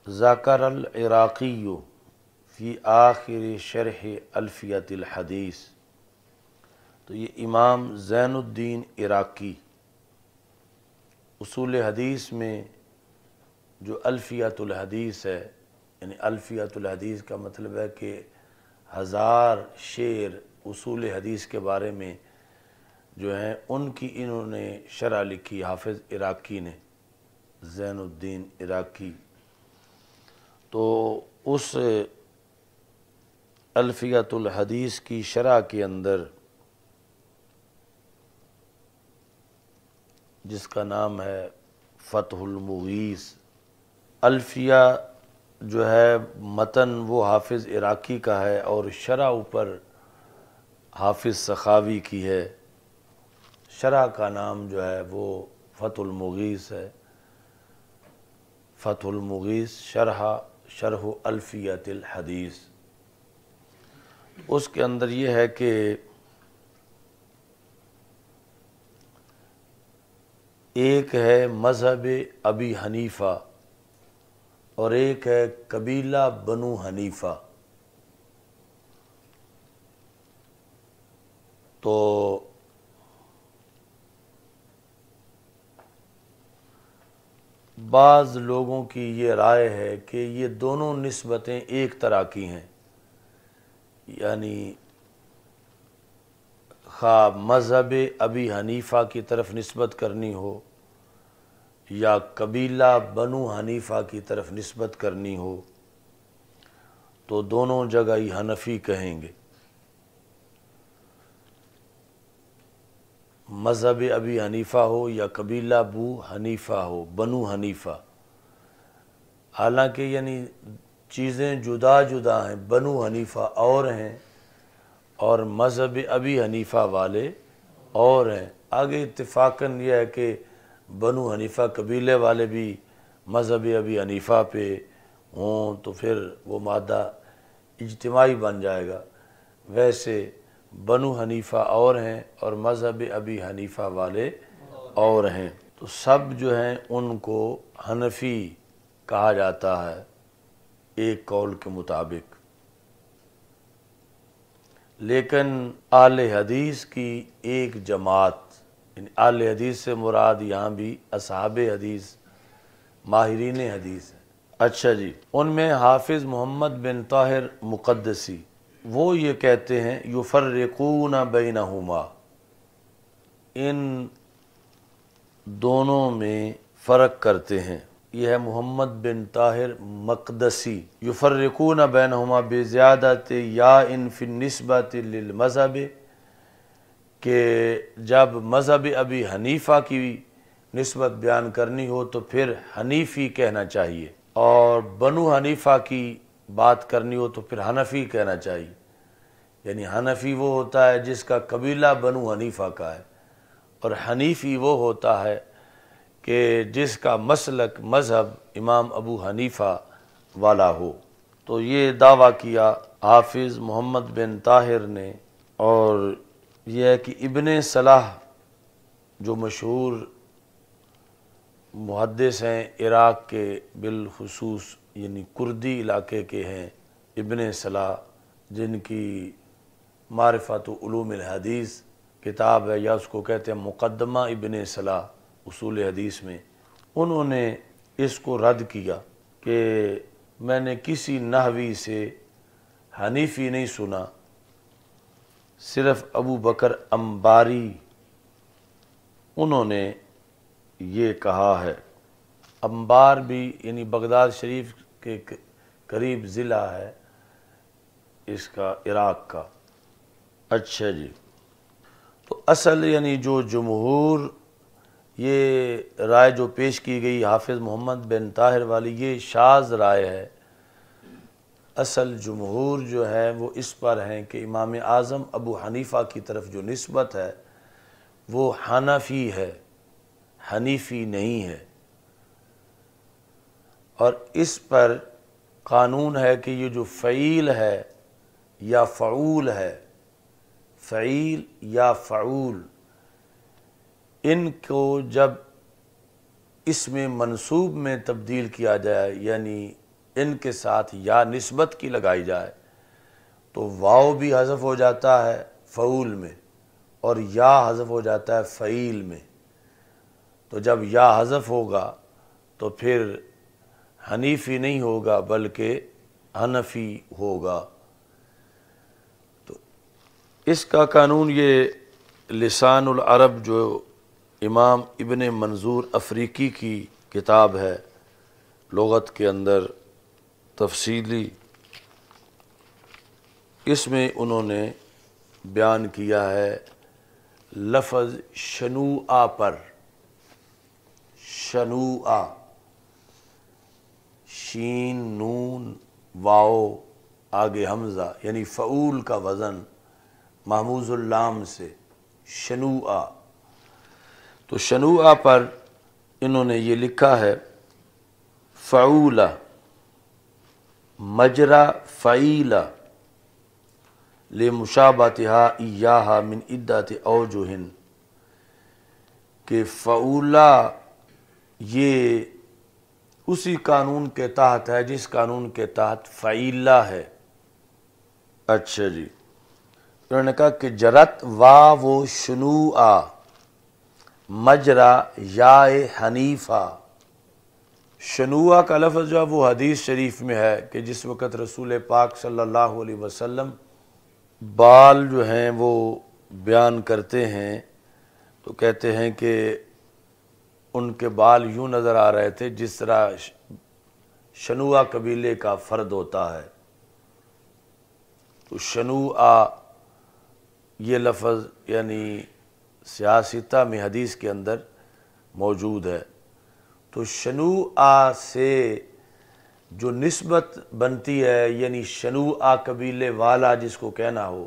ذکر العراقی فی آخر شرح الفیۃ الحدیث۔ تو یہ امام زین الدین عراقی اصول حدیث میں جو الفیۃ الحدیث ہے، یعنی الفیۃ الحدیث کا مطلب ہے کہ 1000 شعر اصول حدیث کے بارے میں جو ہیں ان کی انہوں نے شرح لکھی، حافظ عراقی نے، زین الدین عراقی۔ تو اس الفیۃ الحدیث کی شرح کے اندر جس کا نام ہے فتح المغیث، الفیہ جو ہے متن وہ حافظ عراقی کا ہے اور شرح اوپر حافظ سخاوی کی ہے۔ شرح کا نام جو ہے وہ فتح المغیث ہے، فتح المغیث شرح الفیۃ الحدیث۔ اس کے اندر یہ ہے کہ ایک ہے مذہب ابی حنیفہ اور ایک ہے قبیلہ بنو حنیفہ۔ تو بعض لوگوں کی یہ رائے ہے کہ یہ دونوں نسبتیں ایک طرح کی ہیں، یعنی خواہ مذہب ابی حنیفہ کی طرف نسبت کرنی ہو یا قبیلہ بنو حنیفہ کی طرف نسبت کرنی ہو تو دونوں جگہ ہی حنفی کہیں گے۔ مذہب ابی حنیفہ ہو یا قبیلہ بو حنیفہ ہو، بنو حنیفہ، حالانکہ یعنی چیزیں جدا جدا ہیں، بنو حنیفہ اور ہیں اور مذہب ابی حنیفہ والے اور ہیں۔ آگے اتفاقاً یہ ہے کہ بنو حنیفہ قبیلے والے بھی مذہب ابی حنیفہ پہ ہوں تو پھر وہ مادہ اجتماعی بن جائے گا، ویسے بنو حنیفہ اور ہیں اور مذہب ابی حنیفہ والے اور ہیں، تو سب جو ہیں ان کو حنفی کہا جاتا ہے ایک قول کے مطابق۔ لیکن اہل حدیث کی ایک جماعت، یعنی اہل حدیث سے مراد یہاں بھی اصحاب حدیث، ماہرین حدیث ہے۔ اچھا جی، ان میں حافظ محمد بن طاہر مقدسی وہ یہ کہتے ہیں یفرقون بینہما، ان دونوں میں فرق کرتے ہیں۔ یہ ہے محمد بن طاہر مقدسی، یفرقون بینہما بزیادت یا ان فی النسبۃ للمذہب، کہ جب مذہب ابی حنیفہ کی نسبت بیان کرنی ہو تو پھر حنیفی کہنا چاہیے، اور بنو حنیفہ کی بات کرنی ہو تو پھر حنفی کہنا چاہیے۔ یعنی حنفی وہ ہوتا ہے جس کا قبیلہ بنو حنیفہ کا ہے، اور حنیفی وہ ہوتا ہے کہ جس کا مسلک مذہب امام ابو حنیفہ والا ہو۔ تو یہ دعویٰ کیا حافظ محمد بن طاہر نے، اور یہ ہے کہ ابن صلاح جو مشہور محدث ہیں عراق کے، بالخصوص یعنی کردی علاقے کے ہیں ابن صلاح، جن کی معرفت علوم الحدیث کتاب ہے، یا اس کو کہتے ہیں مقدمہ ابن صلاح اصول حدیث میں، انہوں نے اس کو رد کیا کہ میں نے کسی نحوی سے حنیفی نہیں سنا، صرف ابو بکر انباری انہوں نے یہ کہا ہے۔ انبار بھی یعنی بغداد شریف کے قریب ضلع ہے اس کا، عراق کا۔ اچھا جی، تو اصل یعنی جو جمہور یہ رائے جو پیش کی گئی حافظ محمد بن طاہر والی، یہ شاذ رائے ہے۔ اصل جمہور جو ہے وہ اس پر ہیں کہ امام اعظم ابو حنیفہ کی طرف جو نسبت ہے وہ حنفی ہے، حنیفی نہیں ہے، اور اس پر قانون ہے کہ یہ جو فعیل ہے یا فعول ہے، فعیل یا فعول، ان کو جب اسم منصوب میں تبدیل کیا جائے، یعنی ان کے ساتھ یا نسبت کی لگائی جائے تو واو بھی حذف ہو جاتا ہے فعول میں اور یا حذف ہو جاتا ہے فعیل میں۔ تو جب یا حذف ہوگا تو پھر حنیفی نہیں ہوگا بلکہ حنفی ہوگا۔ تو اس کا قانون یہ لسان العرب جو امام ابن منظور افریقی کی کتاب ہے لغت کے اندر تفصیلی، اس میں انہوں نے بیان کیا ہے لفظ شنوءہ پر، شنوءہ، شین نون واو آگے حمزہ، یعنی فعول کا وزن محموز اللام سے شنوءہ۔ تو شنوءہ پر انہوں نے یہ لکھا ہے فعولہ مجرا فعیلہ لمشابہتہا ایہا من عدۃ اوجہ، کہ فعولہ یہ اسی قانون کے تحت ہے جس قانون کے تحت فعیلہ ہے۔ اچھا جی، انہوں نے کہا کہ جرت واو شنوءہ مجرا یا حنیفہ۔ شنوءہ کا لفظ جو ہے وہ حدیث شریف میں ہے کہ جس وقت رسول پاک صلی اللہ علیہ وسلم بال جو ہیں وہ بیان کرتے ہیں تو کہتے ہیں کہ ان کے بال یوں نظر آ رہے تھے جس طرح شنوءہ قبیلے کا فرد ہوتا ہے۔ تو شنوءہ یہ لفظ یعنی سیاستہ میں حدیث کے اندر موجود ہے۔ تو شنوءہ سے جو نسبت بنتی ہے یعنی شنوءہ قبیلے والا جس کو کہنا ہو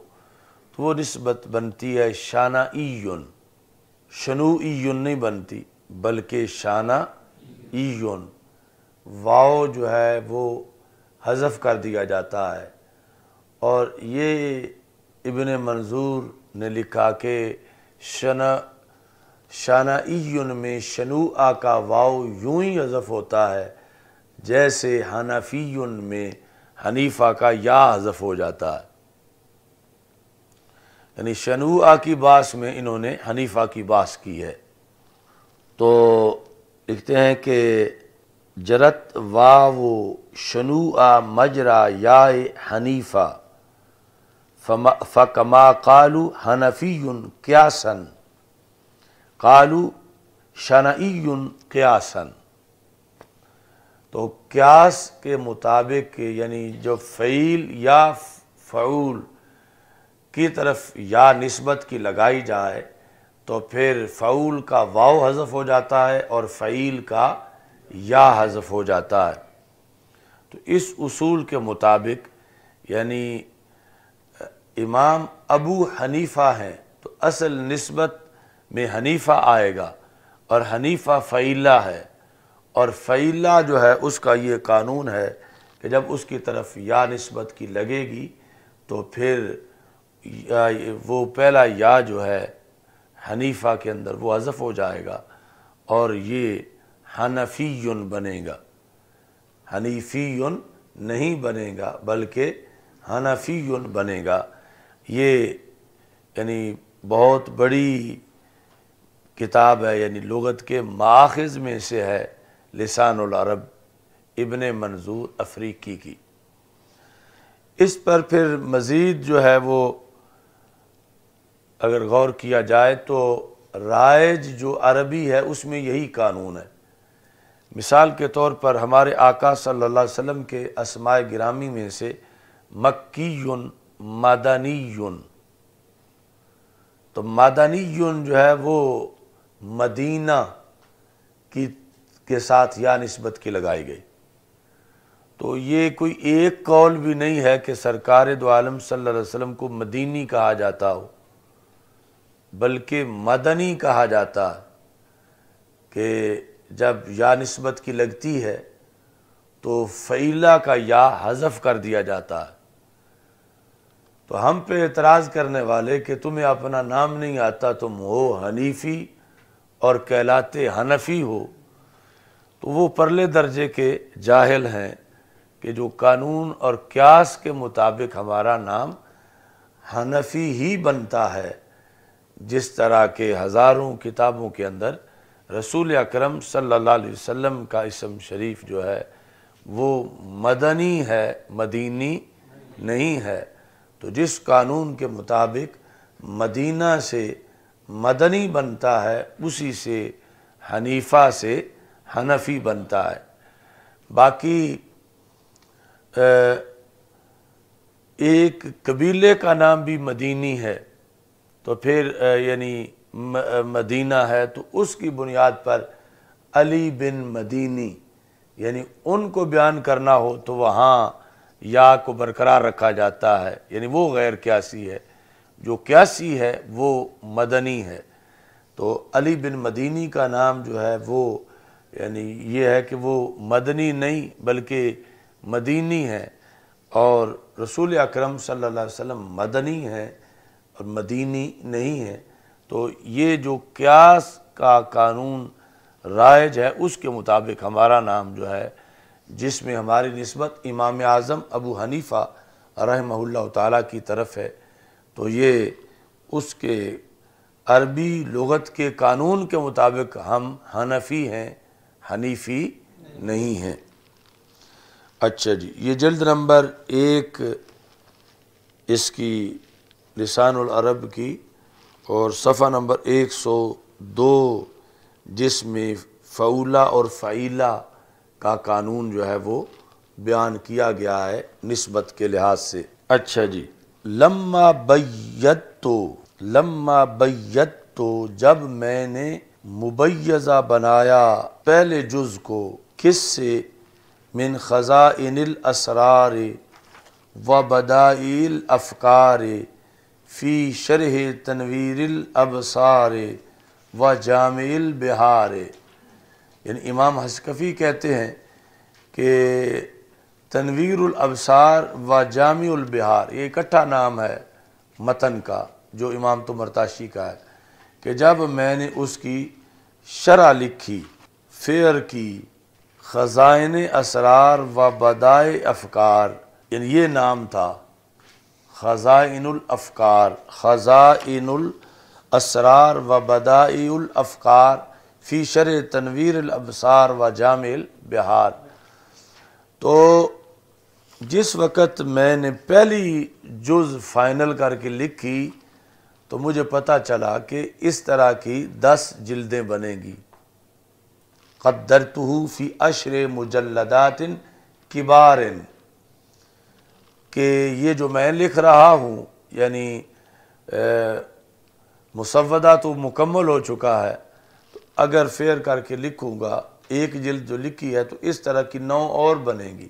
تو وہ نسبت بنتی ہے شانعیٌ، شنوعیٌ نہیں بنتی بلکہ شانعیٌ، واو جو ہے وہ حذف کر دیا جاتا ہے۔ اور یہ ابن منظور نے لکھا کہ شانعیٌ میں شنوءہ کا واو یوں ہی حذف ہوتا ہے جیسے حنفیٌ میں حنیفہ کا یا حذف ہو جاتا ہے، یعنی شنوءہ کی باس میں انہوں نے حنیفہ کی باس کی ہے۔ تو لکھتے ہیں کہ جرت واو شنوءہ مجرا یا حنیفہ فکما قالوا حنفی قیاسا قالوا شانعی قیاسا۔ تو قیاس کے مطابق یعنی جو فعیل یا فعول کی طرف یا نسبت کی لگائی جائے تو پھر فعول کا واو حذف ہو جاتا ہے اور فعیل کا یا حذف ہو جاتا ہے۔ تو اس اصول کے مطابق یعنی امام ابو حنیفہ ہیں تو اصل نسبت میں حنیفہ آئے گا اور حنیفہ فعیلہ ہے، اور فعیلہ جو ہے اس کا یہ قانون ہے کہ جب اس کی طرف یا نسبت کی لگے گی تو پھر وہ پہلا یا جو ہے حنیفہ کے اندر وہ حذف ہو جائے گا اور یہ حنفی بنے گا، حنیفی نہیں بنے گا بلکہ حنفی بنے گا۔ یہ یعنی بہت بڑی کتاب ہے، یعنی لغت کے ماخذ میں سے ہے لسان العرب ابن منظور افریقی کی۔ اس پر پھر مزید جو ہے وہ اگر غور کیا جائے تو رائج جو عربی ہے اس میں یہی قانون ہے۔ مثال کے طور پر ہمارے آقا صلی اللہ علیہ وسلم کے اسماء گرامی میں سے مکی مدنی، تو مدنی جو ہے وہ مدینہ کے ساتھ یا نسبت کی لگائی گئی۔ تو یہ کوئی ایک قول بھی نہیں ہے کہ سرکار دو عالم صلی اللہ علیہ وسلم کو مدینی کہا جاتا ہو، بلکہ مدنی کہا جاتا ہے کہ جب یا نسبت کی لگتی ہے تو فعیلہ کا یا حذف کر دیا جاتا ہے۔ تو ہم پہ اعتراض کرنے والے کہ تمہیں اپنا نام نہیں آتا، تم ہو حنیفی اور کہلاتے حنفی ہو، تو وہ پرلے درجے کے جاہل ہیں کہ جو قانون اور قیاس کے مطابق ہمارا نام حنفی ہی بنتا ہے، جس طرح کے ہزاروں کتابوں کے اندر رسول اکرم صلی اللہ علیہ وسلم کا اسم شریف جو ہے وہ مدنی ہے، مدینی نہیں ہے۔ تو جس قانون کے مطابق مدینہ سے مدنی بنتا ہے، اسی سے حنیفہ سے حنفی بنتا ہے۔ باقی ایک قبیلے کا نام بھی مدینی ہے، تو پھر یعنی مدینہ ہے، تو اس کی بنیاد پر علی بن مدینی یعنی ان کو بیان کرنا ہو تو وہاں یا کو برقرار رکھا جاتا ہے، یعنی وہ غیر قیاسی ہے۔ جو قیاسی ہے وہ مدنی ہے۔ تو علی بن مدینی کا نام جو ہے وہ یعنی یہ ہے کہ وہ مدنی نہیں بلکہ مدینی ہے، اور رسول اکرم صلی اللہ علیہ وسلم مدنی ہے اور مدینی نہیں ہے۔ تو یہ جو قیاس کا قانون رائج ہے اس کے مطابق ہمارا نام جو ہے، جس میں ہماری نسبت امام اعظم ابو حنیفہ رحمہ اللہ تعالیٰ کی طرف ہے، تو یہ اس کے عربی لغت کے قانون کے مطابق ہم حنفی ہیں، حنیفی نہیں ہیں۔ اچھا جی، یہ جلد نمبر 1 اس کی لسان العرب کی، اور صفحہ نمبر 102 جس میں فعولہ اور فعیلہ کا قانون جو ہے وہ بیان کیا گیا ہے نسبت کے لحاظ سے۔ اچھا جی، لما بیتو جب میں نے مبیضہ بنایا پہلے جز کو، کس سے؟ من خزائن الاسرار و بدائع الافکار فی شرح تنویر الابصار و جامع البحار۔ یعنی امام حسکفی کہتے ہیں کہ تنویر الابصار و جامع البحار یہ اکٹھا نام ہے متن کا، جو امام طمرطاشی کا ہے، کہ جب میں نے اس کی شرح لکھی، فعر کی، خزائن اسرار و بدائع افکار، یعنی یہ نام تھا خزائن الافکار، خزائن الاسرار و بدائع الافکار فی شرح تنویر الابصار و جامع البحار۔ تو جس وقت میں نے پہلی جز فائنل کر کے لکھی تو مجھے پتہ چلا کہ اس طرح کی 10 جلدیں بنیں گی۔ قدرتہ فی 10 مجلدات کبار، کہ یہ جو میں لکھ رہا ہوں یعنی مسودہ تو مکمل ہو چکا ہے، تو اگر فیر کر کے لکھوں گا ایک جلد جو لکھی ہے تو اس طرح کی 9 اور بنے گی۔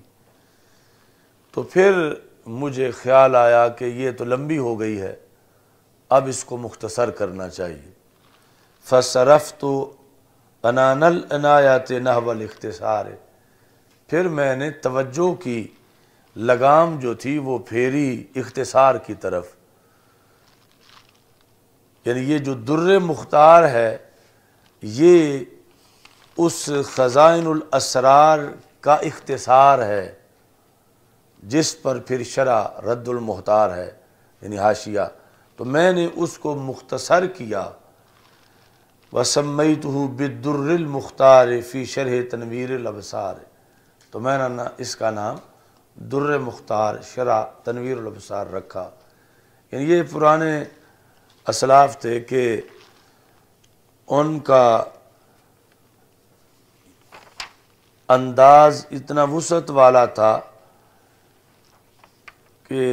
تو پھر مجھے خیال آیا کہ یہ تو لمبی ہو گئی ہے، اب اس کو مختصر کرنا چاہیے۔ فصرفت عنان العنایات نحو الاختصار، پھر میں نے توجہ کی، لگام جو تھی وہ پھیری اختصار کی طرف۔ یعنی یہ جو در مختار ہے یہ اس خزائن الاسرار کا اختصار ہے، جس پر پھر شرح رد المختار ہے یعنی حاشیہ، تو میں نے اس کو مختصر کیا۔ وَسَمَّيْتُهُ بِالدُّرِّ الْمُخْتَارِ فِي شَرْحِ تَنْوِيرِ الْأَبْصَارِ، تو میں نے اس کا نام در مختار شرح تنویر الابصار رکھا۔ یعنی یہ پرانے اسلاف تھے کہ ان کا انداز اتنا وسعت والا تھا کہ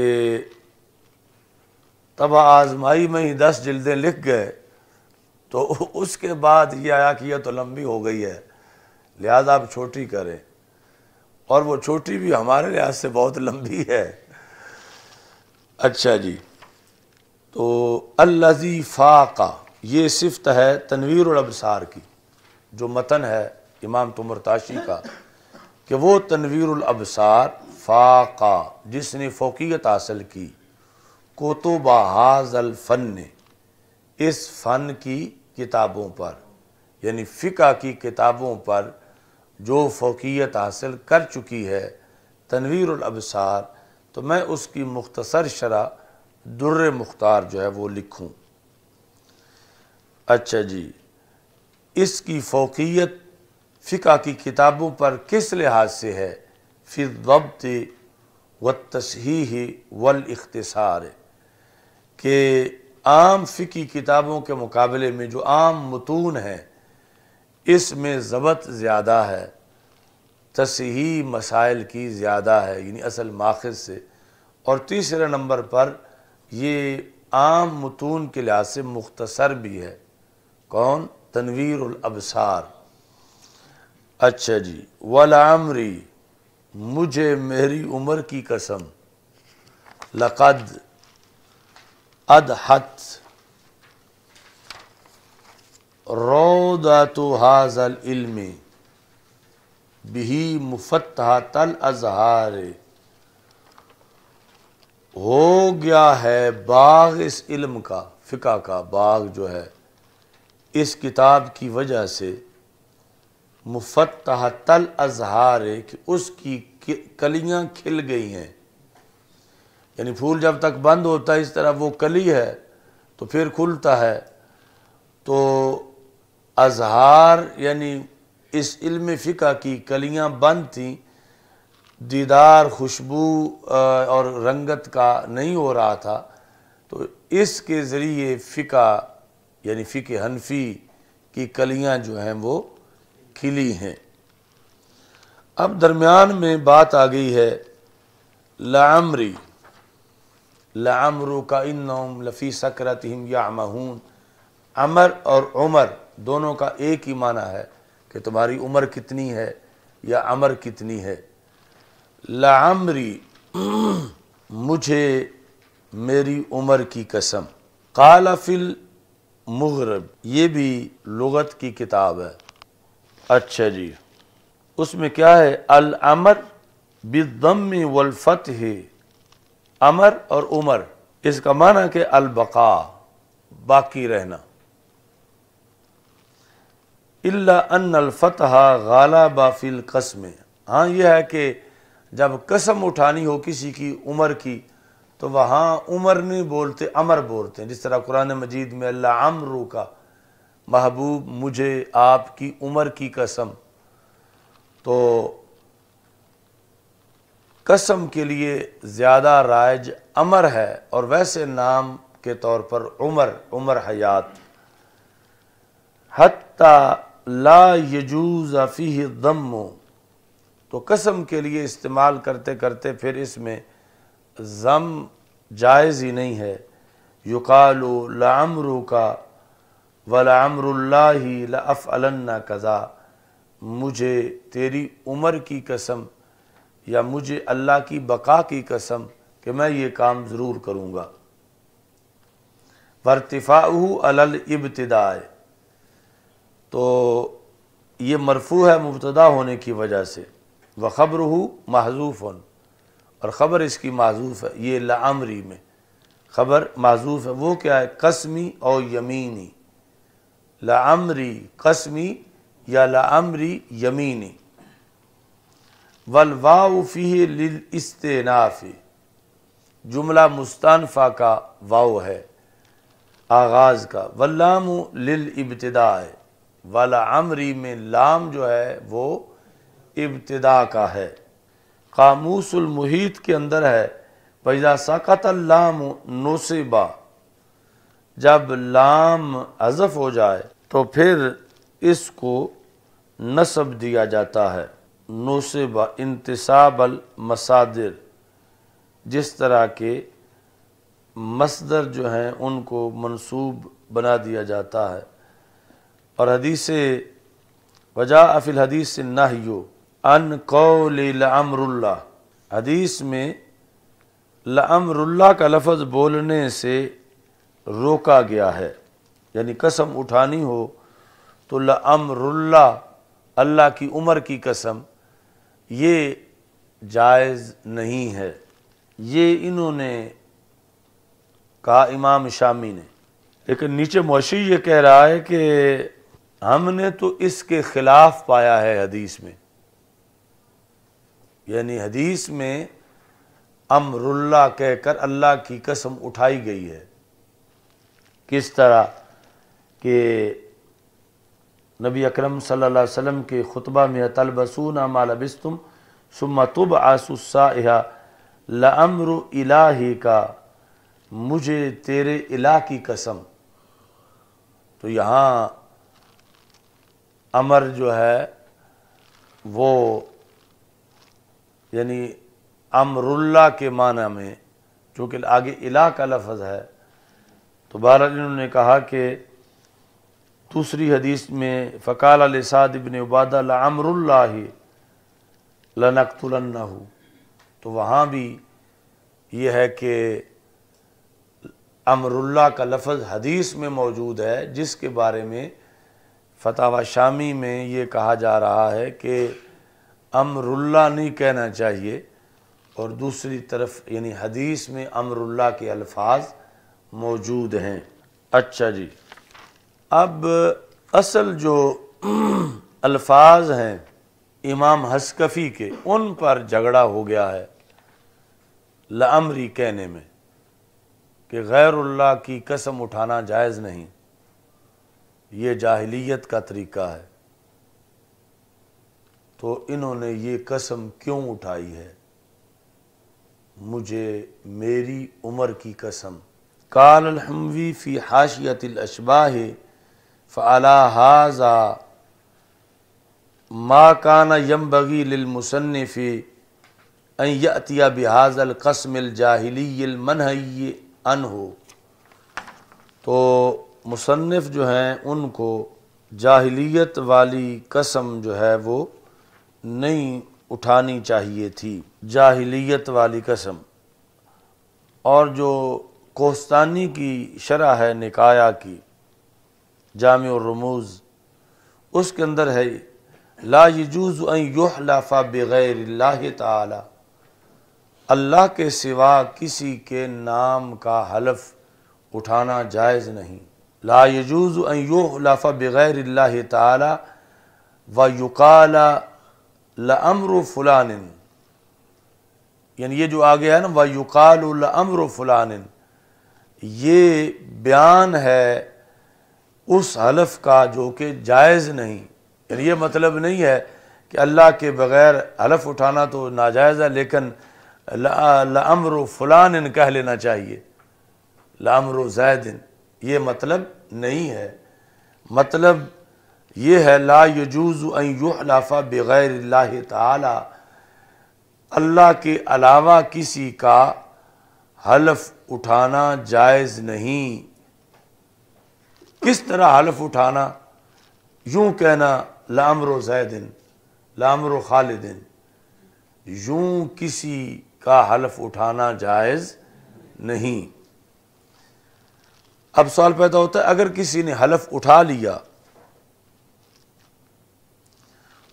طبع آزمائی میں ہی 10 جلدیں لکھ گئے، تو اس کے بعد یہ آیا کہ یہ تو لمبی ہو گئی ہے، لہذا آپ چھوٹی کریں، اور وہ چھوٹی بھی ہمارے لحاظ سے بہت لمبی ہے۔ اچھا جی، تو الذی فاقہ یہ صفت ہے تنویر الابصار کی، جو متن ہے امام طمرطاشی کا، کہ وہ تنویر الابصار فاقہ جس نے فوقیت حاصل کی، کتب ھذا الفن اس فن کی کتابوں پر، یعنی فقہ کی کتابوں پر جو فوقیت حاصل کر چکی ہے تنویر الابصار، تو میں اس کی مختصر شرح در مختار جو ہے وہ لکھوں۔ اچھا جی، اس کی فوقیت فقہ کی کتابوں پر کس لحاظ سے ہے؟ فی الضبط والتصحیح والاختصار، کہ عام فقہی کتابوں کے مقابلے میں جو عام متون ہیں اس میں ضبط زیادہ ہے، تصحیح مسائل کی زیادہ ہے، یعنی اصل ماخذ سے، اور تیسرے نمبر پر یہ عام متون کے لحاظ سے مختصر بھی ہے۔ کون؟ تنویر الابصار۔ اچھا جی، وَلَعَمْرِي، مجھے میری عمر کی قسم، لَقَدْ أَضْحَتْ رَوْضَةُ هَذَا الْعِلْمِ بِهِ مُفَتَّحَةَ الْأَزْهَارِ، ہو گیا ہے باغ اس علم کا، فقہ کا باغ جو ہے اس کتاب کی وجہ سے، مفتحۃ الازہار، کہ اس کی کلیاں کھل گئی ہیں، یعنی پھول جب تک بند ہوتا ہے اس طرح وہ کلی ہے تو پھر کھلتا ہے، تو ازہار یعنی اس علم فقہ کی کلیاں بند تھیں، دیدار خوشبو اور رنگت کا نہیں ہو رہا تھا، تو اس کے ذریعے فقہ یعنی فقہ حنفی کی کلیاں جو ہیں وہ کھلی ہیں۔ اب درمیان میں بات آ گئی ہے لعمری، لعمرک انہم لفی سکرتہم یعمہون، عمر اور عمر دونوں کا ایک ہی معنی ہے کہ تمہاری عمر کتنی ہے یا عمر کتنی ہے۔ لعمری، مجھے میری عمر کی قسم۔ قال فی المغرب، یہ بھی لغت کی کتاب ہے۔ اچھا جی، اس میں کیا ہے؟ العمر بالضم والفتح، عمر اور عمر، اس کا معنی کہ البقاء، باقی رہنا۔ الا ان الفتح غالب فی القسم، ہاں یہ ہے کہ جب قسم اٹھانی ہو کسی کی عمر کی تو وہاں عمر نہیں بولتے، عمر بولتے ہیں، جس طرح قرآن مجید میں اللہ عمرو کا، محبوب مجھے آپ کی عمر کی قسم، تو قسم کے لیے زیادہ رائج عمر ہے، اور ویسے نام کے طور پر عمر، عمر حیات۔ حتی لا یجوز فیہ الضم، تو قسم کے لیے استعمال کرتے کرتے پھر اس میں ضم جائز ہی نہیں ہے۔ یقال لعمرک ولعمر اللہ لأفعلن کذا، مجھے تیری عمر کی قسم یا مجھے اللہ کی بقا کی قسم کہ میں یہ کام ضرور کروں گا۔ وارتفاعہ علی الابتداء، تو یہ مرفوع ہے مبتدا ہونے کی وجہ سے، وخبرہ محذوف، اور خبر اس کی محذوف ہے، یہ لعمری میں خبر محذوف ہے۔ وہ کیا ہے؟ قسمی اور یمینی، لعمری قسمی یا لعمری یمینی۔ والواو فیہ للاستئناف، جملہ مستأنفہ کا واو ہے آغاز کا۔ واللام للابتداء، ولعمری میں لام جو ہے وہ ابتدا کا ہے۔ قاموس المحیط کے اندر ہے وَإِذَا سَقَطَ اللَّامُ نُصِبَ، جب لام حذف ہو جائے تو پھر اس کو نصب دیا جاتا ہے۔ نصب انتصاب المصادر، جس طرح کے مصدر جو ہیں ان کو منصوب بنا دیا جاتا ہے۔ اور حدیث وجاء فی الحدیث النہی عن قول لعمر اللہ، حدیث میں لعمر اللہ کا لفظ بولنے سے روکا گیا ہے، یعنی قسم اٹھانی ہو تو لعمر اللہ، اللہ کی عمر کی قسم، یہ جائز نہیں ہے۔ یہ انہوں نے کہا امام شامی نے، لیکن نیچے موشی یہ کہہ رہا ہے کہ ہم نے تو اس کے خلاف پایا ہے حدیث میں، یعنی حدیث میں امر اللہ کہہ کر اللہ کی قسم اٹھائی گئی ہے۔ کس طرح کہ نبی اکرم صلی اللہ علیہ وسلم کے خطبہ میں تلبسون ما لبستم ثم تبعثوا الصائحہ لامر الہی کا، مجھے تیرے الہ کی قسم۔ تو یہاں امر جو ہے وہ یعنی امر اللہ کے معنی میں، چونکہ آگے الہ کا لفظ ہے، تو بہرحال انہوں نے کہا کہ دوسری حدیث میں فقال لسعد بن عبادہ لعمر اللہ لنقتلنہ، تو وہاں بھی یہ ہے کہ امر اللہ کا لفظ حدیث میں موجود ہے، جس کے بارے میں فتاوی شامی میں یہ کہا جا رہا ہے کہ امر اللہ نہیں کہنا چاہیے، اور دوسری طرف یعنی حدیث میں امر اللہ کے الفاظ موجود ہیں۔ اچھا جی، اب اصل جو الفاظ ہیں امام حسکفی کے، ان پر جھگڑا ہو گیا ہے لامری کہنے میں، کہ غیر اللہ کی قسم اٹھانا جائز نہیں، یہ جاہلیت کا طریقہ ہے۔ تو انہوں نے یہ قسم کیوں اٹھائی ہے؟ مجھے میری عمر کی قسم۔ قال الحموی فی حاشیۃ الاشباہ فعلی ھذا ما کان ینبغی للمصنف ان یأتی بہذا القسم الجاہلی المنہی عنہ، تو مصنف جو ہیں ان کو جاہلیت والی قسم جو ہے وہ نہیں اٹھانی چاہیے تھی، جاہلیت والی قسم۔ اور جو کوہستانی کی شرح ہے نکایا کی جامع الرموز، اس کے اندر ہے لا یجوز ان یحلف بغیر اللہ تعالی، اللہ کے سوا کسی کے نام کا حلف اٹھانا جائز نہیں۔ لا یجوز ان یحلف بغیر اللہ تعالی ویقال لامر فلان، یعنی یہ جو آگے ہے نا ویقال لامر فلان، یہ بیان ہے اس حلف کا جو کہ جائز نہیں، یعنی یہ مطلب نہیں ہے کہ اللہ کے بغیر حلف اٹھانا تو ناجائز ہے، لیکن لامر فلان کہہ لینا چاہیے، لامر زید، یہ مطلب نہیں ہے۔ مطلب یہ ہے لا یجوز ان یحلف بغیر اللہ تعالی، اللہ کے علاوہ کسی کا حلف اٹھانا جائز نہیں۔ کس طرح حلف اٹھانا؟ یوں کہنا لامر زید لامر خالد، یوں کسی کا حلف اٹھانا جائز نہیں۔ اب سوال پیدا ہوتا ہے اگر کسی نے حلف اٹھا لیا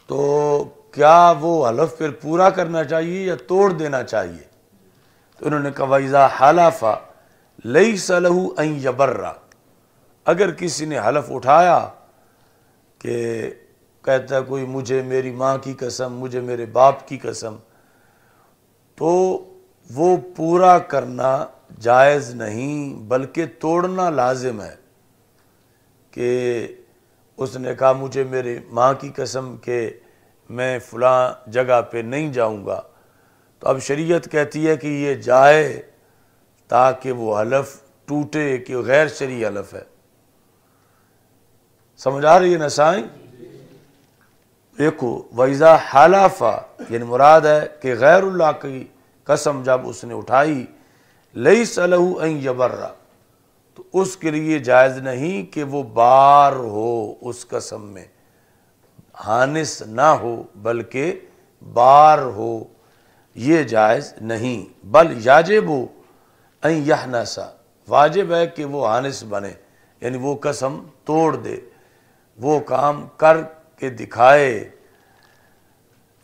تو کیا وہ حلف پھر پورا کرنا چاہیے یا توڑ دینا چاہیے؟ تو انہوں نے کہا وَإِذَا حَلَفَ لَيْسَ لَهُ أَن يَبَرَّ، اگر کسی نے حلف اٹھایا کہ کہتا ہے کوئی مجھے میری ماں کی قسم، مجھے میرے باپ کی قسم، تو وہ پورا کرنا جائز نہیں بلکہ توڑنا لازم ہے۔ کہ اس نے کہا مجھے میری ماں کی قسم کہ میں فلاں جگہ پہ نہیں جاؤں گا، تو اب شریعت کہتی ہے کہ یہ جائے تاکہ وہ حلف ٹوٹے، کہ غیر شرعی حلف ہے۔ سمجھ آ رہی ہے نا سائیں؟ دیکھو وَإِذَا حَلَفَ، یعنی مراد ہے کہ غیر اللہ کی قسم جب اس نے اٹھائی لَيْسَ لَهُ أَن يَبَرَّ، تو اس کے لیے جائز نہیں کہ وہ بار ہو اس قسم میں، حانس نہ ہو بلکہ بار ہو، یہ جائز نہیں۔ بل یاجب ان یحنس، واجب ہے کہ وہ حانس بنے، یعنی وہ قسم توڑ دے، وہ کام کر کے دکھائے۔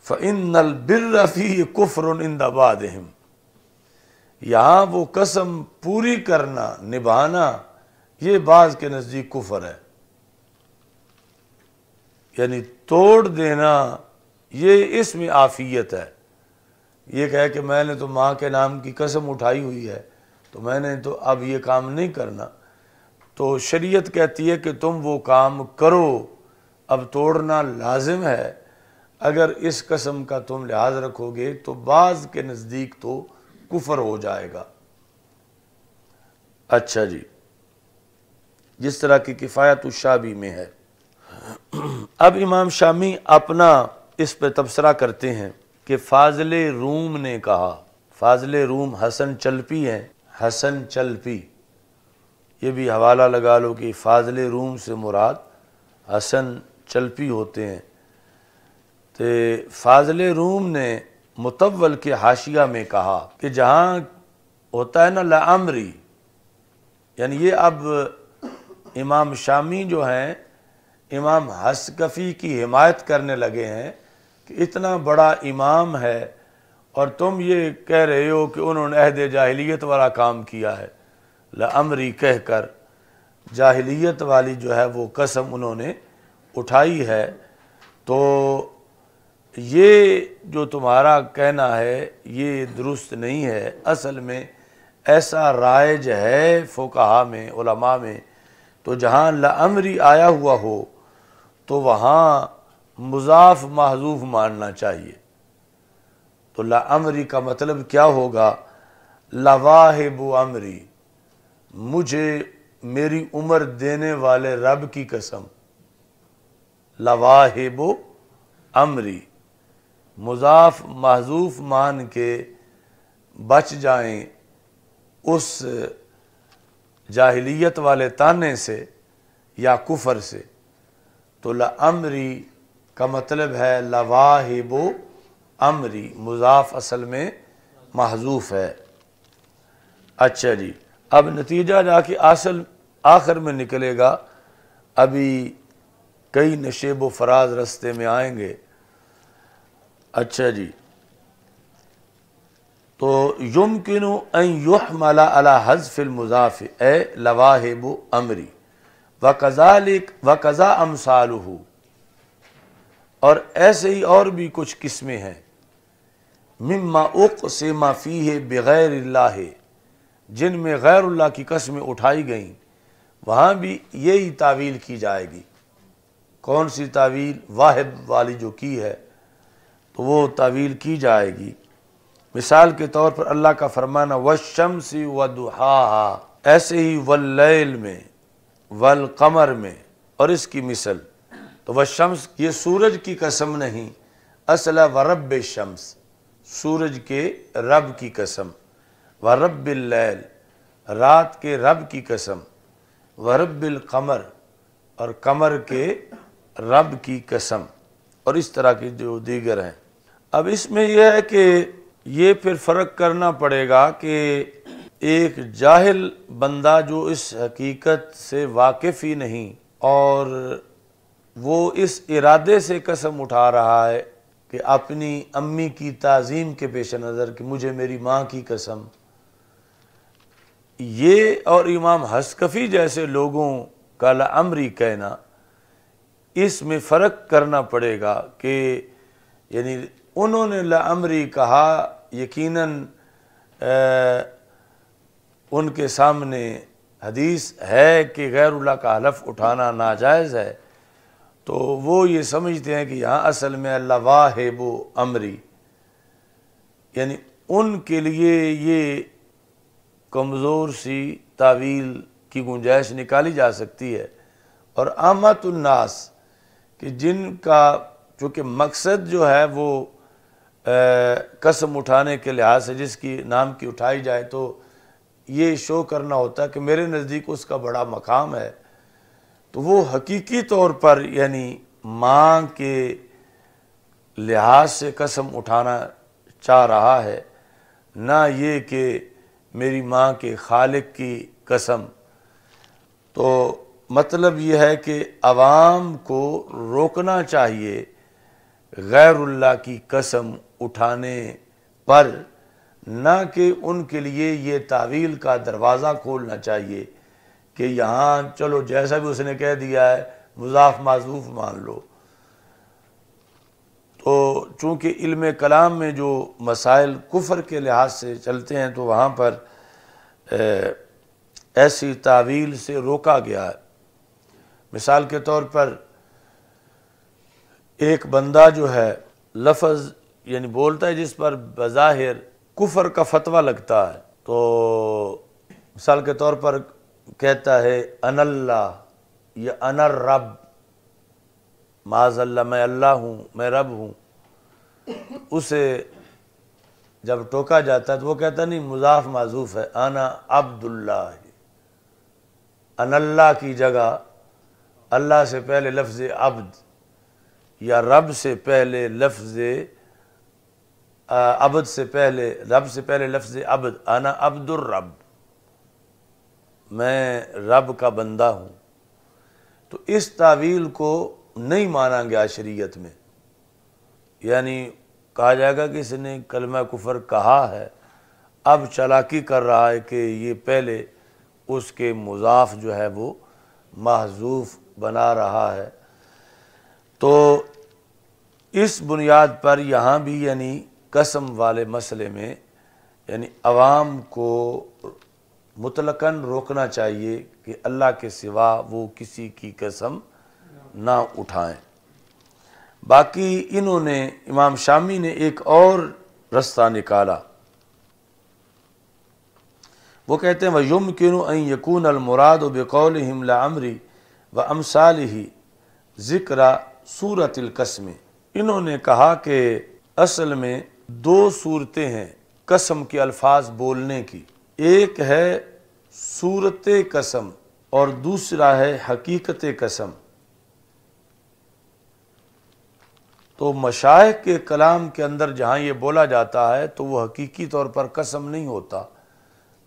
فَإِنَّ الْبِرَّ فِيهِ كُفْرٌ عِنْدَ بَعْضِهِمْ، یہاں وہ قسم پوری کرنا، نبھانا، یہ بعض کے نزدیک کفر ہے، یعنی توڑ دینا یہ اس میں عافیت ہے، یہ کہے کہ میں نے تو ماں کے نام کی قسم اٹھائی ہوئی ہے تو میں نے تو اب یہ کام نہیں کرنا، تو شریعت کہتی ہے کہ تم وہ کام کرو، اب توڑنا لازم ہے۔ اگر اس قسم کا تم لحاظ رکھو گے تو بعض کے نزدیک تو کفر ہو جائے گا۔ اچھا جی، جس طرح کی کفایت الشابی میں ہے۔ اب امام شامی اپنا اس پہ تبصرہ کرتے ہیں کہ فاضل روم نے کہا، فاضل روم حسن چلپی ہیں، حسن چلپی، یہ بھی حوالہ لگا لو کہ فاضل روم سے مراد حسن چلپی ہوتے ہیں۔ تو فاضل روم نے مطول کے حاشیہ میں کہا کہ جہاں ہوتا ہے نا لعمری، یعنی یہ اب امام شامی جو ہیں امام حسکفی کی حمایت کرنے لگے ہیں کہ اتنا بڑا امام ہے اور تم یہ کہہ رہے ہو کہ انہوں نے عہد جاہلیت والا کام کیا ہے، لعمری کہہ کر جاہلیت والی جو ہے وہ قسم انہوں نے اٹھائی ہے۔ تو یہ جو تمہارا کہنا ہے یہ درست نہیں ہے، اصل میں ایسا رائج ہے فقہا میں، علماء میں، تو جہاں لعمری آیا ہوا ہو تو وہاں مضاف محذوف ماننا چاہیے۔ تو لعمری کا مطلب کیا ہوگا؟ لواہب امری، مجھے میری عمر دینے والے رب کی قسم، لواہب امری، مضاف محذوف مان کے بچ جائیں اس جاہلیت والے طعنے سے یا کفر سے۔ تو لعمری کا مطلب ہے لواہب امری، مضاف اصل میں محذوف ہے۔ اچھا جی، اب نتیجہ جا کے آخر میں نکلے گا، ابھی کئی نشیب و فراز رستے میں آئیں گے۔ اچھا جی، تو یمکن ان یحمل علی حذف المضاف اے لواہب امری وکذالک وکذا امثالہ، اور ایسے ہی اور بھی کچھ قسمیں ہیں، مما اقسم فیہ بغیر اللہ، جن میں غیر اللہ کی قسمیں اٹھائی گئیں، وہاں بھی یہی تعویل کی جائے گی۔ کون سی تعویل؟ واحد والی جو کی ہے تو وہ تعویل کی جائے گی۔ مثال کے طور پر اللہ کا فرمانا والشمس وضحاها، ایسے ہی واللیل میں، والقمر میں، اور اس کی مثل تو والشمس یہ سورج کی قسم نہیں، اصل ہے ورب الشمس، سورج کے رب کی قسم، ورب اللیل، رات کے رب کی قسم، ورب القمر، اور قمر کے رب کی قسم، اور اس طرح کی جو دیگر ہیں۔ اب اس میں یہ ہے کہ یہ پھر فرق کرنا پڑے گا کہ ایک جاہل بندہ جو اس حقیقت سے واقف ہی نہیں اور وہ اس ارادے سے قسم اٹھا رہا ہے کہ اپنی امی کی تعظیم کے پیش نظر کہ مجھے میری ماں کی قسم، یہ اور امام حسکفی جیسے لوگوں کا لعمری کہنا، اس میں فرق کرنا پڑے گا کہ یعنی انہوں نے لعمری کہا، یقیناً ان کے سامنے حدیث ہے کہ غیر اللہ کا حلف اٹھانا ناجائز ہے، تو وہ یہ سمجھتے ہیں کہ یہاں اصل میں لواہب امری، یعنی ان کے لیے یہ کمزور سی تعویل کی گنجائش نکالی جا سکتی ہے، اور عامت الناس کہ جن کا چونکہ مقصد جو ہے وہ قسم اٹھانے کے لحاظ سے جس کی نام کی اٹھائی جائے تو یہ شو کرنا ہوتا ہے کہ میرے نزدیک اس کا بڑا مقام ہے، تو وہ حقیقی طور پر یعنی ماں کے لحاظ سے قسم اٹھانا چاہ رہا ہے، نہ یہ کہ میری ماں کے خالق کی قسم۔ تو مطلب یہ ہے کہ عوام کو روکنا چاہیے غیر اللہ کی قسم اٹھانے پر، نہ کہ ان کے لیے یہ تعویل کا دروازہ کھولنا چاہیے کہ یہاں چلو جیسا بھی اس نے کہہ دیا ہے مضاف معذوف مان لو۔ تو چونکہ علم کلام میں جو مسائل کفر کے لحاظ سے چلتے ہیں تو وہاں پر ایسی تعویل سے روکا گیا ہے۔ مثال کے طور پر ایک بندہ جو ہے لفظ یعنی بولتا ہے جس پر بظاہر کفر کا فتویٰ لگتا ہے، تو مثال کے طور پر کہتا ہے انا اللہ یا انا الرب، معاذ اللہ میں اللہ ہوں، میں رب ہوں، اسے جب ٹوکا جاتا ہے تو وہ کہتا نہیں مضاف معذوف ہے، انا عبد اللہ، انا اللہ کی جگہ اللہ سے پہلے لفظ عبد یا رب سے پہلے لفظ عبد سے پہلے رب سے پہلے لفظ عبد، انا عبد الرب، میں رب کا بندہ ہوں۔ تو اس تعویل کو نہیں مانا گیا شریعت میں، یعنی کہا جائے گا کہ اس نے کلمہ کفر کہا ہے، اب چالاکی کر رہا ہے کہ یہ پہلے اس کے مضاف جو ہے وہ محذوف بنا رہا ہے۔ تو اس بنیاد پر یہاں بھی یعنی قسم والے مسئلے میں یعنی عوام کو مطلقاً روکنا چاہیے کہ اللہ کے سوا وہ کسی کی قسم نہ اٹھائیں۔ باقی انہوں نے امام شامی نے ایک اور رستہ نکالا، وہ کہتے ہیں وَيُمْكِنُ أَن يَكُونَ الْمُرَادُ بِقَوْلِهِمْ لَعَمْرِي وَأَمْثَالِهِ ذِكْرَ سورۃ القسم۔ انہوں نے کہا کہ اصل میں دو صورتیں ہیں قسم کے الفاظ بولنے کی، ایک ہے صورت قسم اور دوسرا ہے حقیقت قسم۔ تو مشائخ کے کلام کے اندر جہاں یہ بولا جاتا ہے تو وہ حقیقی طور پر قسم نہیں ہوتا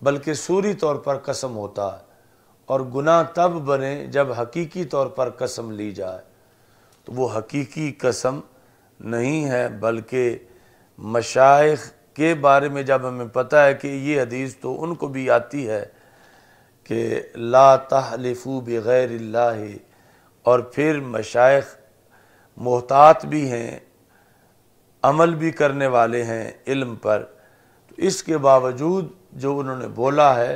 بلکہ صوری طور پر قسم ہوتا ہے، اور گناہ تب بنے جب حقیقی طور پر قسم لی جائے، تو وہ حقیقی قسم نہیں ہے بلکہ مشائخ کے بارے میں جب ہمیں پتہ ہے کہ یہ حدیث تو ان کو بھی آتی ہے کہ لا تحلفوا بغیر اللہ، اور پھر مشائخ محتاط بھی ہیں، عمل بھی کرنے والے ہیں علم پر، تو اس کے باوجود جو انہوں نے بولا ہے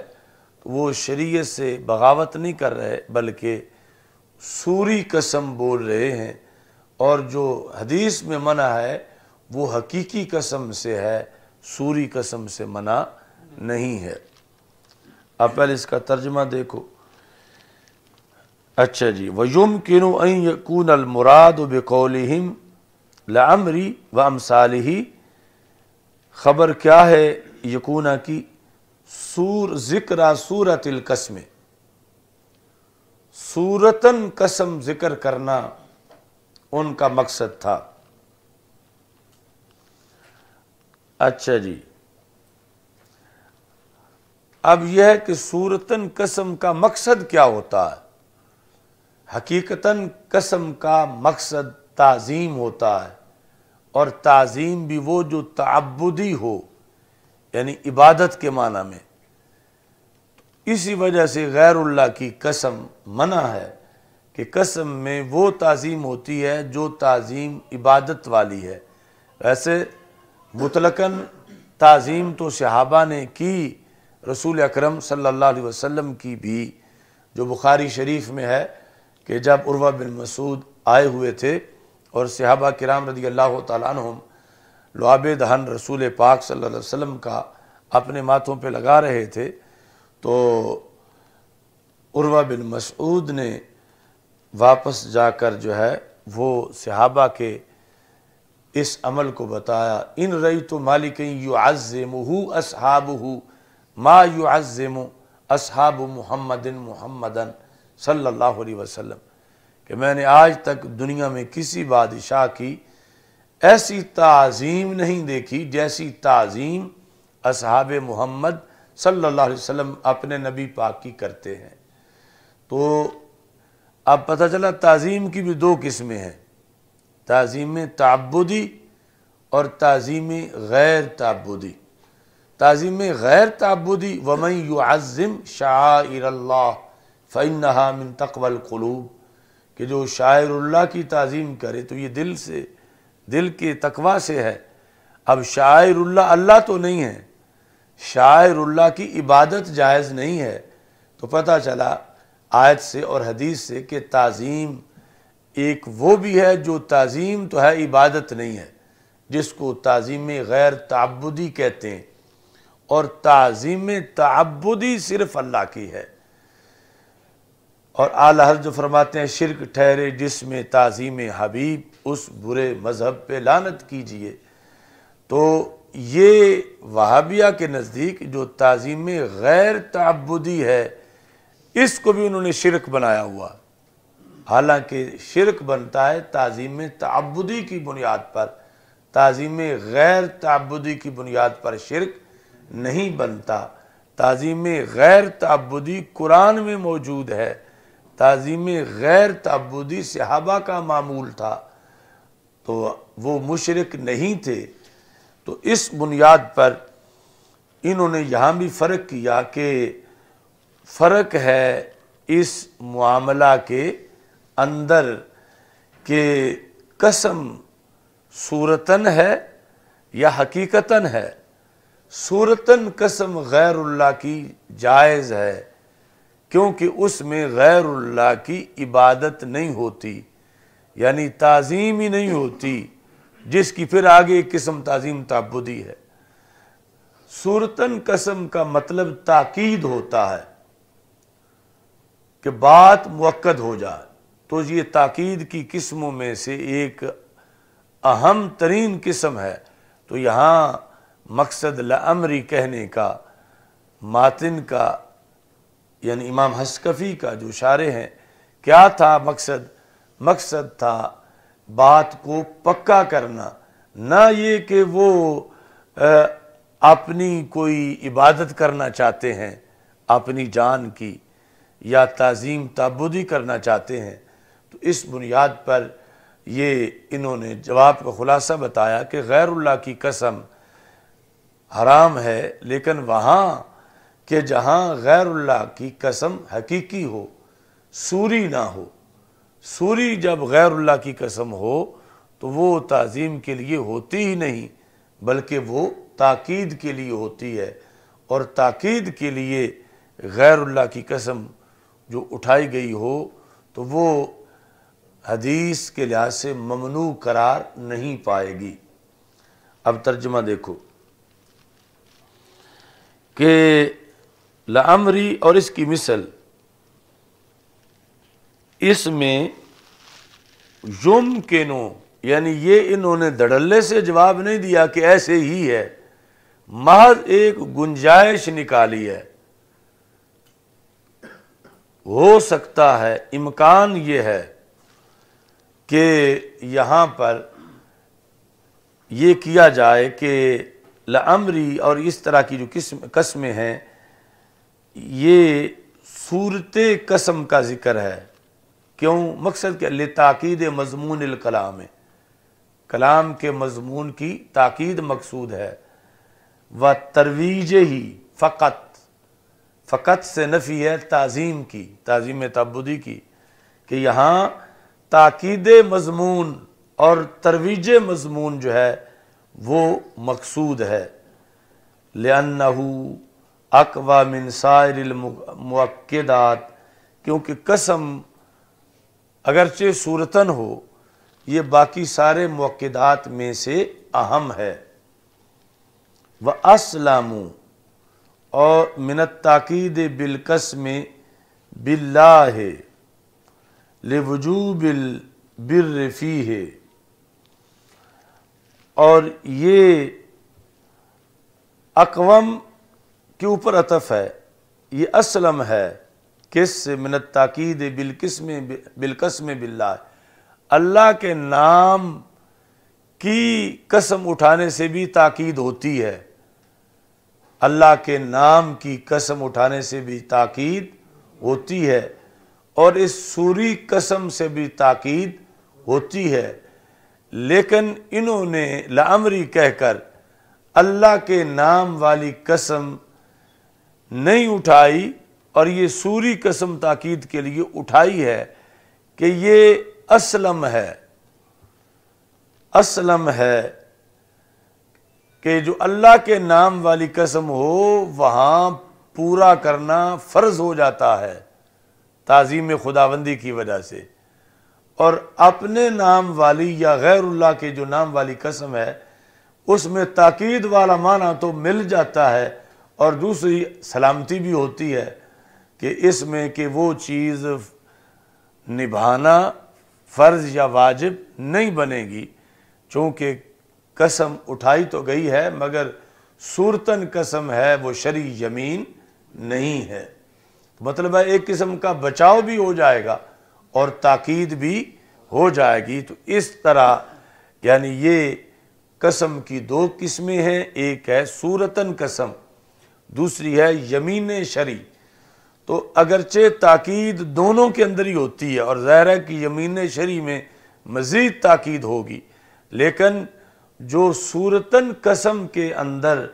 وہ شریعت سے بغاوت نہیں کر رہے بلکہ سوری قسم بول رہے ہیں، اور جو حدیث میں منع ہے وہ حقیقی قسم سے ہے، سوری قسم سے منع نہیں ہے۔ اب پہلے اس کا ترجمہ دیکھو۔ اچھا جی، وَيُمْكِنُ أَن يَكُونَ الْمُرَادُ بِقَوْلِهِمْ لَعَمْرِي وَأَمْثَالِهِ، خبر کیا ہے یکونہ کی؟ ذکر سورۃ القسم، سورتاً قسم ذکر کرنا ان کا مقصد تھا۔ اچھا جی، اب یہ ہے کہ سورتاً قسم کا مقصد کیا ہوتا ہے؟ حقیقتاً قسم کا مقصد تعظیم ہوتا ہے، اور تعظیم بھی وہ جو تعبدی ہو یعنی عبادت کے معنی میں۔ اسی وجہ سے غیر اللہ کی قسم منع ہے کہ قسم میں وہ تعظیم ہوتی ہے جو تعظیم عبادت والی ہے۔ ویسے مطلقاً تعظیم تو صحابہ نے کی، رسول اکرم صلی اللہ علیہ وسلم کی بھی، جو بخاری شریف میں ہے کہ جب عروہ بن مسعود آئے ہوئے تھے اور صحابہ کرام رضی اللہ تعالیٰ عنہم لعاب دہن رسول پاک صلی اللہ علیہ وسلم کا اپنے ماتھوں پہ لگا رہے تھے، تو عروہ بن مسعود نے واپس جا کر جو ہے وہ صحابہ کے اس عمل کو بتایا، ان رأیت مالکا یعظمہ اصحابہ ما یعظم اصحاب محمدن صلی اللہ علیہ وسلم، کہ میں نے آج تک دنیا میں کسی بادشاہ کی ایسی تعظیم نہیں دیکھی جیسی تعظیم اصحاب محمد صلی اللہ علیہ وسلم اپنے نبی پاک کی کرتے ہیں۔ تو اب پتہ چلا تعظیم کی بھی دو قسمیں ہیں، تعظیم تعبدی اور تعظیم غیر تعبدی۔ تعظیم غیر تعبدی وَمَن يُعَظِّمْ شَعَائِرَ اللَّهِ فَإِنَّهَا مِن تَقْوَى الْقُلُوبِ، کہ جو شاعر اللہ کی تعظیم کرے تو یہ دل سے دل کے تقوی سے ہے۔ اب شاعر اللہ اللہ تو نہیں ہے، شاعر اللہ کی عبادت جائز نہیں ہے، تو پتہ چلا آیت سے اور حدیث سے کہ تعظیم ایک وہ بھی ہے جو تعظیم تو ہے، عبادت نہیں ہے، جس کو تعظیم غیر تعبدی کہتے ہیں، اور تعظیم تعبدی صرف اللہ کی ہے۔ اور اعلیٰ حضرت جو فرماتے ہیں شرک ٹھہرے جس میں تعظیم حبیب، اس برے مذہب پہ لعنت کیجئے۔ تو یہ وہابیہ کے نزدیک جو تعظیم غیر تعبدی ہے، اس کو بھی انہوں نے شرک بنایا ہوا، حالانکہ شرک بنتا ہے تعظیم تعبدی کی بنیاد پر، تعظیم غیر تعبدی کی بنیاد پر شرک نہیں بنتا۔ تعظیم غیر تعبدی قرآن میں موجود ہے، تعظیم غیر تعبدی صحابہ کا معمول تھا، تو وہ مشرک نہیں تھے۔ تو اس بنیاد پر انہوں نے یہاں بھی فرق کیا کہ فرق ہے اس معاملہ کے اندر کہ قسم صورتاً ہے یا حقیقتاً ہے۔ صورتاً قسم غیر اللہ کی جائز ہے، کیونکہ اس میں غیر اللہ کی عبادت نہیں ہوتی، یعنی تعظیم ہی نہیں ہوتی، جس کی پھر آگے ایک قسم تعظیم تعبدی ہے۔ صورتاً قسم کا مطلب تاکید ہوتا ہے کہ بات مؤکد ہو جائے، تو یہ تاکید کی قسموں میں سے ایک اہم ترین قسم ہے۔ تو یہاں مقصد لامری کہنے کا ماتن کا، یعنی امام حسکفی کا جو شارح ہیں، کیا تھا مقصد؟ مقصد تھا بات کو پکا کرنا، نہ یہ کہ وہ اپنی کوئی عبادت کرنا چاہتے ہیں اپنی جان کی، یا تعظیم تعبدی کرنا چاہتے ہیں۔ تو اس بنیاد پر یہ انہوں نے جواب کا خلاصہ بتایا کہ غیر اللہ کی قسم حرام ہے، لیکن وہاں کہ جہاں غیر اللہ کی قسم حقیقی ہو، سوری نہ ہو۔ سوری جب غیر اللہ کی قسم ہو تو وہ تعظیم کے لیے ہوتی ہی نہیں، بلکہ وہ تاکید کے لیے ہوتی ہے، اور تاکید کے لیے غیر اللہ کی قسم جو اٹھائی گئی ہو تو وہ حدیث کے لحاظ سے ممنوع قرار نہیں پائے گی۔ اب ترجمہ دیکھو کہ لامری اور اس کی مثل، اس میں یمکنو، یعنی یہ انہوں نے دھڑلے سے جواب نہیں دیا کہ ایسے ہی ہے، محض ایک گنجائش نکالی ہے، ہو سکتا ہے، امکان یہ ہے کہ یہاں پر یہ کیا جائے کہ لامری اور اس طرح کی جو قسمیں ہیں، یہ صورت قسم کا ذکر ہے۔ کیوں؟ مقصد کہ لتاکید مضمون الکلام ہے، کلام کے مضمون کی تاکید مقصود ہے۔ وَتَرْوِیجِهِ فقط سے نفی ہے تعظیم کی، تعظیم تعبدی کی، کہ یہاں تاکید مضمون اور ترویج مضمون جو ہے وہ مقصود ہے۔ لِأَنَّهُ اقوی من سائر المؤکدات، کیونکہ قسم اگرچہ صورتاً ہو، یہ باقی سارے مؤکدات میں سے اہم ہے۔ وَأَسْلَمُ، اور من التاکید بالقسم باللہ لوجوب البر فیہ، اور یہ اقوم کے اوپر عطف ہے، یہ اسلم ہے کس سے؟ من التاکید بالقسم باللہ، اللہ کے نام کی قسم اٹھانے سے بھی تاکید ہوتی ہے، اللہ کے نام کی قسم اٹھانے سے بھی تاکید ہوتی ہے، اور اس سوری قسم سے بھی تاکید ہوتی ہے، لیکن انہوں نے لامری کہہ کر اللہ کے نام والی قسم نہیں اٹھائی، اور یہ سوری قسم تاکید کے لیے اٹھائی ہے کہ یہ اسلم ہے۔ اسلم ہے کہ جو اللہ کے نام والی قسم ہو وہاں پورا کرنا فرض ہو جاتا ہے تعظیم خداوندی کی وجہ سے، اور اپنے نام والی یا غیر اللہ کے جو نام والی قسم ہے اس میں تاکید والا معنی تو مل جاتا ہے، اور دوسری سلامتی بھی ہوتی ہے کہ اس میں کہ وہ چیز نبھانا فرض یا واجب نہیں بنے گی، چونکہ قسم اٹھائی تو گئی ہے مگر صورتاً قسم ہے، وہ شرعی یمین نہیں ہے۔ مطلب ہے ایک قسم کا بچاؤ بھی ہو جائے گا اور تاکید بھی ہو جائے گی۔ تو اس طرح یعنی یہ قسم کی دو قسمیں ہیں، ایک ہے صورتاً قسم، دوسری ہے یمین شرعی۔ تو اگرچہ تاکید دونوں کے اندر ہی ہوتی ہے اور ظاہر ہے کہ یمین شرعی میں مزید تاکید ہوگی، لیکن جو صورتاً قسم کے اندر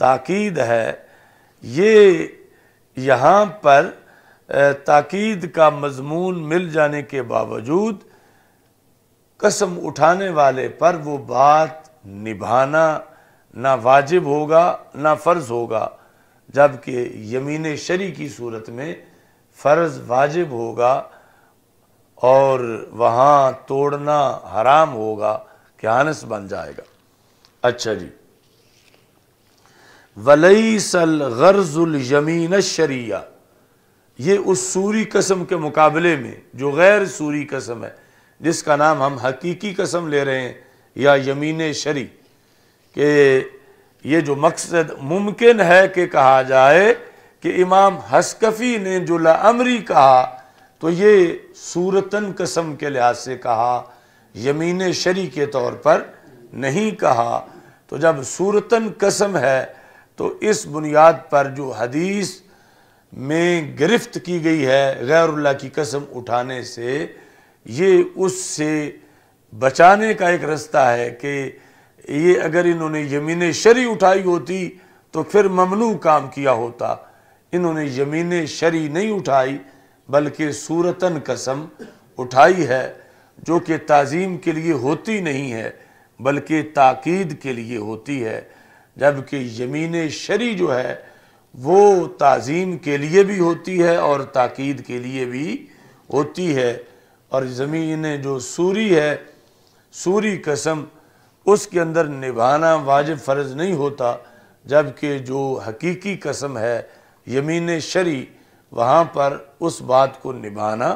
تاکید ہے یہ یہاں پر تاکید کا مضمون مل جانے کے باوجود قسم اٹھانے والے پر وہ بات نبھانا نہ واجب ہوگا نہ فرض ہوگا، جبکہ یمین شرعی کی صورت میں فرض واجب ہوگا اور وہاں توڑنا حرام ہوگا کہ ہانس بن جائے گا۔ اچھا جی، وَلَيْسَ الْغَرْضُ الْيَمِينَ الشَّرِيَّةِ، یہ اس سوری قسم کے مقابلے میں جو غیر سوری قسم ہے جس کا نام ہم حقیقی قسم لے رہے ہیں یا یمین شرعی، کہ یہ جو مقصد ممکن ہے کہ کہا جائے کہ امام حسکفی نے جو لامری کہا تو یہ صورتاً قسم کے لحاظ سے کہا، یمین شرعی کے طور پر نہیں کہا۔ تو جب صورتاً قسم ہے تو اس بنیاد پر جو حدیث میں گرفت کی گئی ہے غیر اللہ کی قسم اٹھانے سے، یہ اس سے بچانے کا ایک رستہ ہے کہ یہ اگر انہوں نے یمین شرعی اٹھائی ہوتی تو پھر ممنوع کام کیا ہوتا۔ انہوں نے یمین شرعی نہیں اٹھائی بلکہ صورتاً قسم اٹھائی ہے، جو کہ تعظیم کے لیے ہوتی نہیں ہے بلکہ تاکید کے لیے ہوتی ہے، جبکہ یمین شرعی جو ہے وہ تعظیم کے لیے بھی ہوتی ہے اور تاکید کے لیے بھی ہوتی ہے، اور زمین جو سوری ہے، سوری قسم، اس کے اندر نبھانا واجب فرض نہیں ہوتا، جبکہ جو حقیقی قسم ہے یمین شرعی وہاں پر اس بات کو نبھانا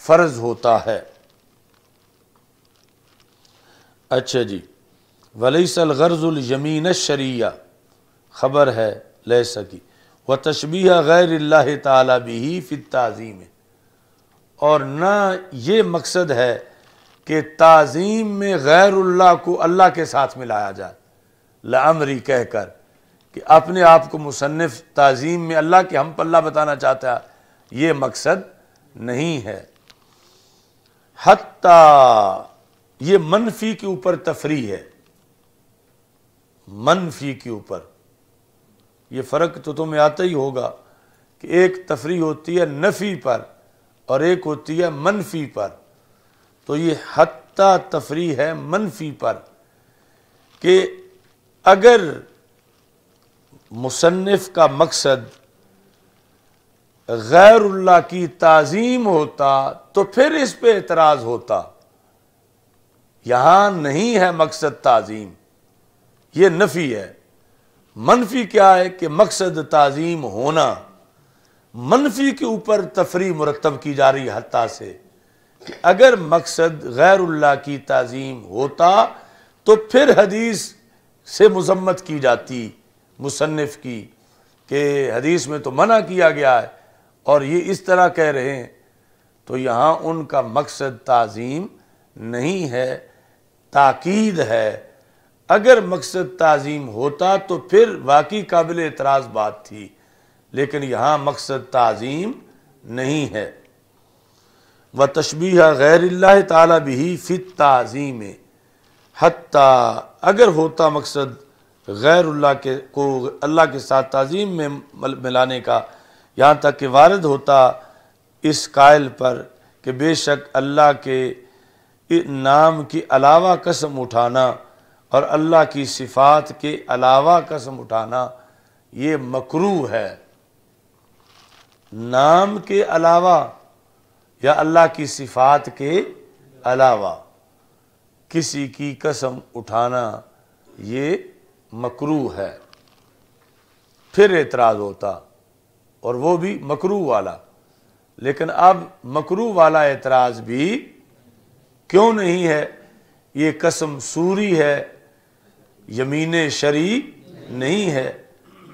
فرض ہوتا ہے۔ اچھا جی، وَلَيْسَ الْغَرْضُ الْيَمِينَ الشَّرِيَّةِ خبر ہے لیسا کی، وَتَشْبِيهَ غَيْرِ اللَّهِ تَعَالَى بِهِ فِي التَّعْظِيمِ، اور نہ یہ مقصد ہے کہ تعظیم میں غیر اللہ کو اللہ کے ساتھ ملایا جائے، لامری کہہ کر کہ اپنے آپ کو مصنف تعظیم میں اللہ کے ہم پلہ بتانا چاہتا ہے، یہ مقصد نہیں ہے۔ حتیٰ یہ منفی کے اوپر تفریح ہے، منفی کے اوپر یہ فرق تو تمہیں آتا ہی ہوگا کہ ایک تفریح ہوتی ہے نفی پر اور ایک ہوتی ہے منفی پر، تو یہ حتیٰ تفریح ہے منفی پر کہ اگر مصنف کا مقصد غیر اللہ کی تعظیم ہوتا تو پھر اس پہ اعتراض ہوتا، یہاں نہیں ہے مقصد تعظیم، یہ نفی ہے۔ منفی کیا ہے کہ مقصد تعظیم ہونا، منفی کے اوپر تفریح مرتب کی جا رہی حتیٰ سے کہ اگر مقصد غیر اللہ کی تعظیم ہوتا تو پھر حدیث سے مذمت کی جاتی مصنف کی کہ حدیث میں تو منع کیا گیا ہے اور یہ اس طرح کہہ رہے ہیں، تو یہاں ان کا مقصد تعظیم نہیں ہے، تاکید ہے۔ اگر مقصد تعظیم ہوتا تو پھر واقعی قابل اعتراض بات تھی، لیکن یہاں مقصد تعظیم نہیں ہے۔ وَتَشْبِيهَ غَيْرِ اللَّهِ تَعَالَى بِهِ فِي التَّعْظِيمِ، حتیٰ اگر ہوتا مقصد غیر اللہ کو اللہ کے ساتھ تعظیم میں ملانے کا، یہاں تک کہ وارد ہوتا اس قائل پر کہ بے شک اللہ کے نام کے علاوہ قسم اٹھانا اور اللہ کی صفات کے علاوہ قسم اٹھانا یہ مکروہ ہے۔ نام کے علاوہ یا اللہ کی صفات کے علاوہ کسی کی قسم اٹھانا یہ مکروہ ہے۔ پھر اعتراض ہوتا، اور وہ بھی مکروہ والا، لیکن اب مکروہ والا اعتراض بھی کیوں نہیں ہے؟ یہ قسم سوری ہے، یمین شرعی نہیں ہے۔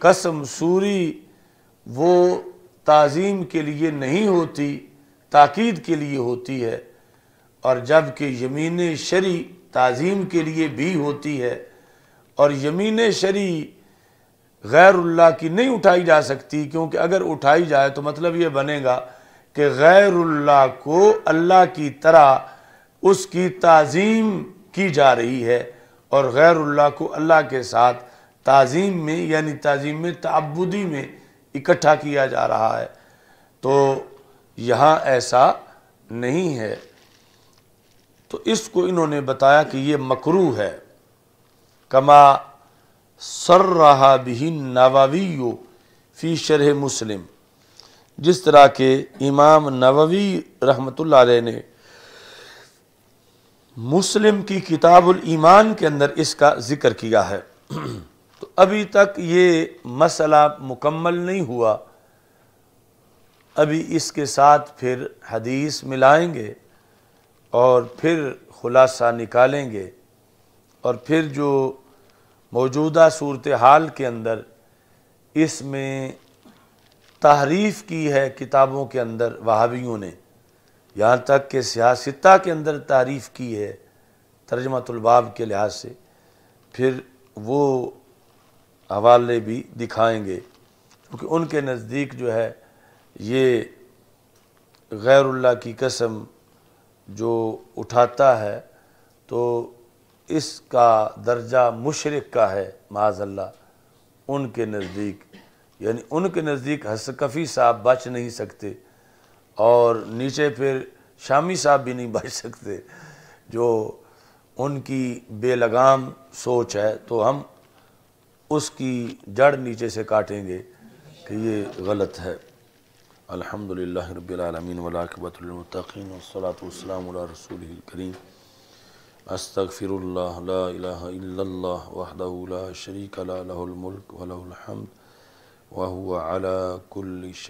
قسم سوری وہ تعظیم کے لیے نہیں ہوتی، تاکید کے لیے ہوتی ہے، اور جبکہ یمین شرعی تعظیم کے لیے بھی ہوتی ہے، اور یمین شرعی غیر اللہ کی نہیں اٹھائی جا سکتی، کیونکہ اگر اٹھائی جائے تو مطلب یہ بنے گا کہ غیر اللہ کو اللہ کی طرح اس کی تعظیم کی جا رہی ہے، اور غیر اللہ کو اللہ کے ساتھ تعظیم میں یعنی تعظیم میں تعبدی میں اکٹھا کیا جا رہا ہے۔ تو یہاں ایسا نہیں ہے، تو اس کو انہوں نے بتایا کہ یہ مکروہ ہے۔ کما صرح بہ النووی فی شرح مسلم، جس طرح کہ امام نووی رحمۃ اللہ علیہ نے مسلم کی کتاب الایمان کے اندر اس کا ذکر کیا ہے۔ تو ابھی تک یہ مسئلہ مکمل نہیں ہوا، ابھی اس کے ساتھ پھر حدیث ملائیں گے اور پھر خلاصہ نکالیں گے، اور پھر جو موجودہ صورتحال کے اندر اس میں تحریف کی ہے کتابوں کے اندر وہابیوں نے، یہاں تک کہ سیاستہ کے اندر تعریف کی ہے ترجمۃ الباب کے لحاظ سے، پھر وہ حوالے بھی دکھائیں گے، کیونکہ ان کے نزدیک جو ہے یہ غیر اللہ کی قسم جو اٹھاتا ہے تو اس کا درجہ مشرک کا ہے معاذ اللہ ان کے نزدیک، یعنی ان کے نزدیک حسقفی صاحب بچ نہیں سکتے، اور نیچے پھر شامی صاحب بھی نہیں بچ سکتے، جو ان کی بے لگام سوچ ہے، تو ہم اس کی جڑ نیچے سے کاٹیں گے کہ یہ غلط ہے۔ الحمدللہ رب العالمین والعاقبۃ للمتقین والصلاة والسلام علی رسولہ الکریم۔ استغفر اللہ لا الہ الا اللہ وحدہ لا شریک لہ، لہ الملک ولہ الحمد وہو علی کل شیء